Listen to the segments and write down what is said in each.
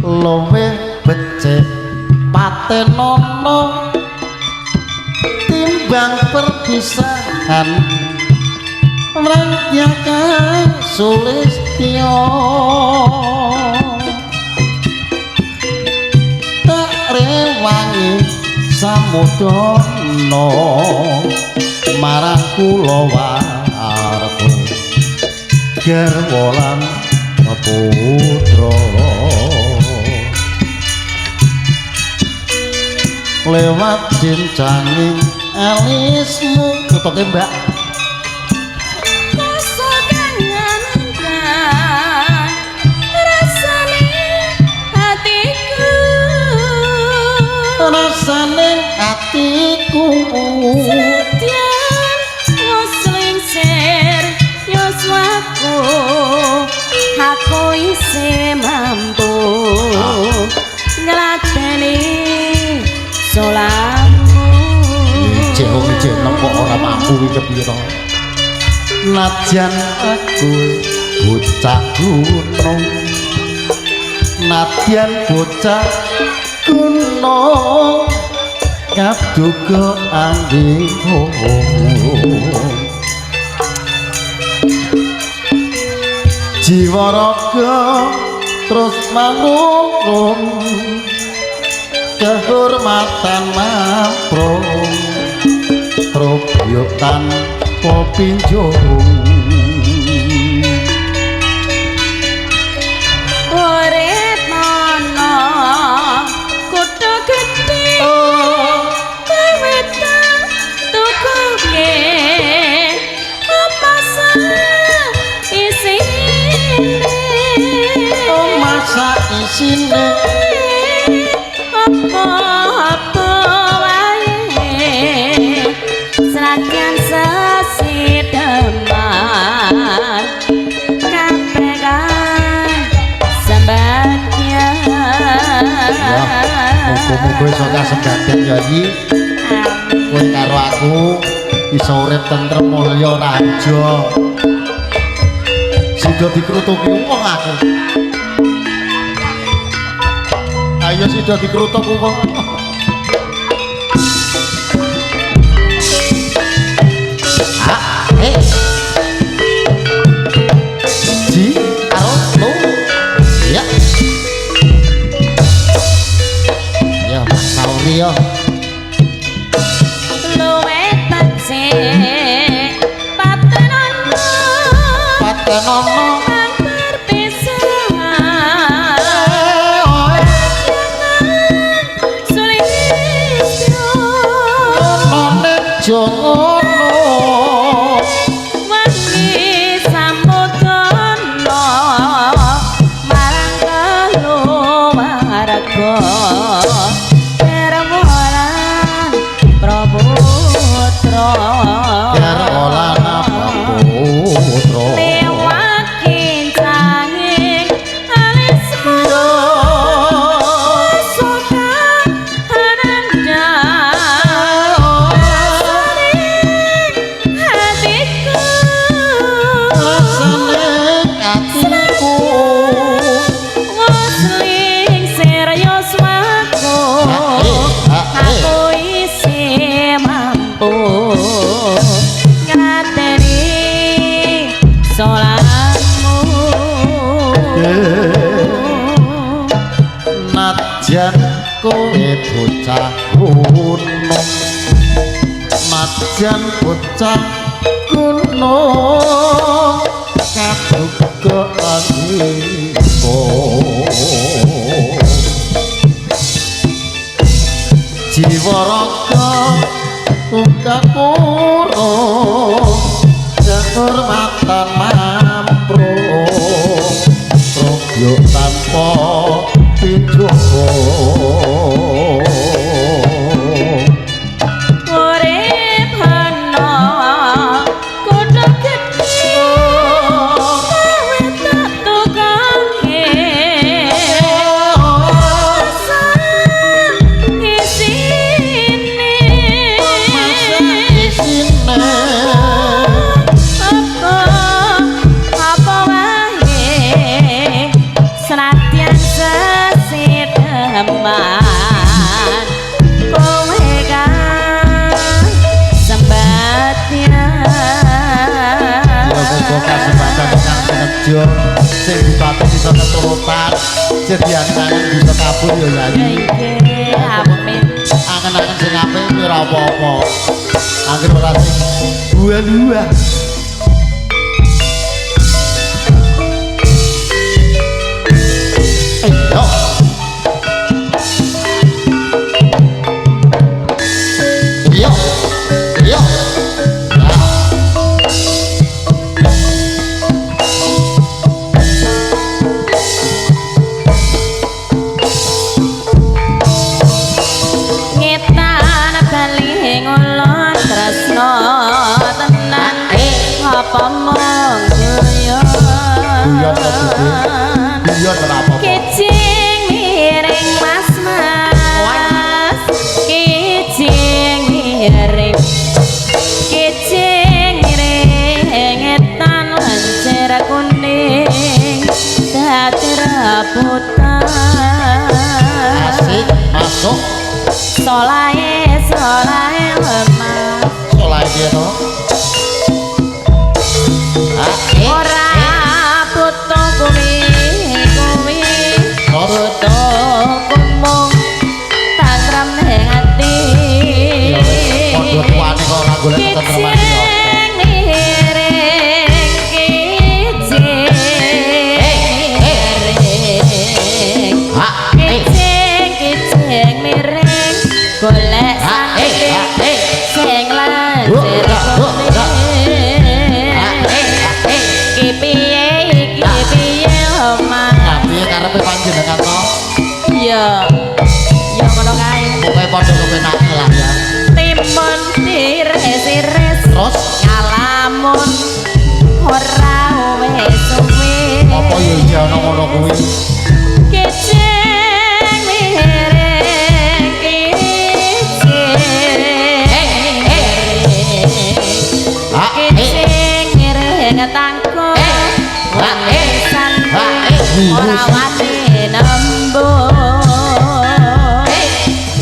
luwih becik patenono timbang perpisahan rakyaka sulistya tak rewangi samudana marang kula warga garwa lan putra lewat jencanging alismu kutoke mbak rasane atiku setian muslingsir yoswaku aku isi mampu ngelateni solamu cek kok ora mampu iki pira najan aku bocah gunung nadyan bocah gunung kaduga anggiku jiwa raga terus mangun kehormatan maprung probyutan popinjung urip ana kutha gedhe kaweta tukuke apa isine apa wae senajan sesideman kabeh kan sembahyang muga-muga iso kasedayan ya iki kowe karo aku iso urip tentrem mulya raja sida dikrutuki wong aku ayo sida dikrutuk wong ji karo lu ya ya Mas Sauri yo luwe becik patenono jono wangi samudana marang keluarga Garwalan Praputra Garwalan Praputra lewat kincanging alismu suka ananda musling serius waku aku isi mampu ngateni solatmu najan kowe bocah gunung najan bocah gunung kaduga angiko jiwa raga ukapurung kehormatan mamprung probyo tanpa pinjung urip ana kutha gedhe kowe tak tukange isine apa wae senadyan aja sing dipati bisa keturutan sediane kangen bisa kabur ya Yayi. Nggih, amin. Angen-angen sing apik kuwi ora apa-apa. Angger ora sing buah-buah. Yo. Yo. Yo. Ngetan bali ngulon tresno tenan apa mong guyon Guyon ora apa-apa. Kicing miring mas Kicing miring etan lancer kuning dadi rebutan Asik masuk Solae lemah solai dia to. ora butuh kuwi butuh kumung tantrem ning ati Padha tuane kok ora golek ketentreman yo. Golek sate sing lancer iki piye omah Piye karepe panjenengan to? ya ngono kae Pokoke padha kepenake lah ya. timun tires Terus ngalamun ora wis suwe apa ya iki ana ngono kuwi? keceng mireng keceng mireng tangko ora wati nembung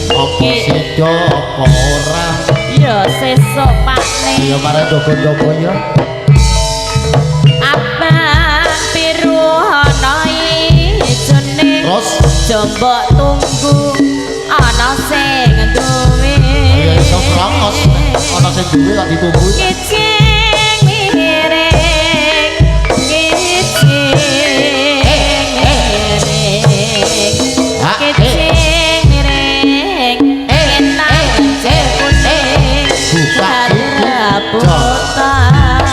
Apa sedo apa ora? ya sesuk pakne Ya mare dogo-dogo ya. abang biru ana ijone Terus jombok tunggu ana sing duwe ya iso krongos ana sing duwe kok ditunggu. kicing mireng kicing mireng enak lancer kuning dadi rebutan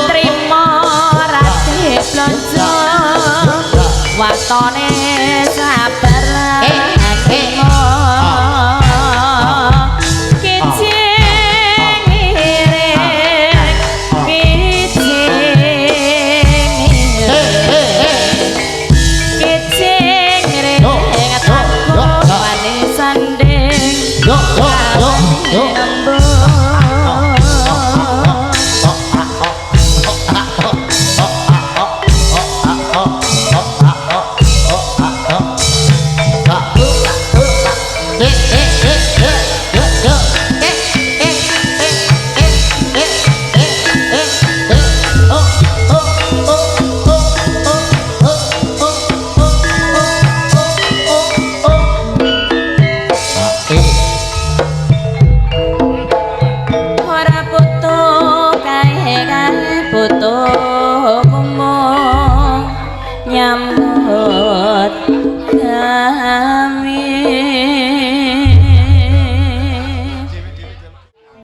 Trimo ratih blonjo watone sabar trimo kicing mireng kicing mireng takku wani sanding ora butuh kae butuh kumung nyambung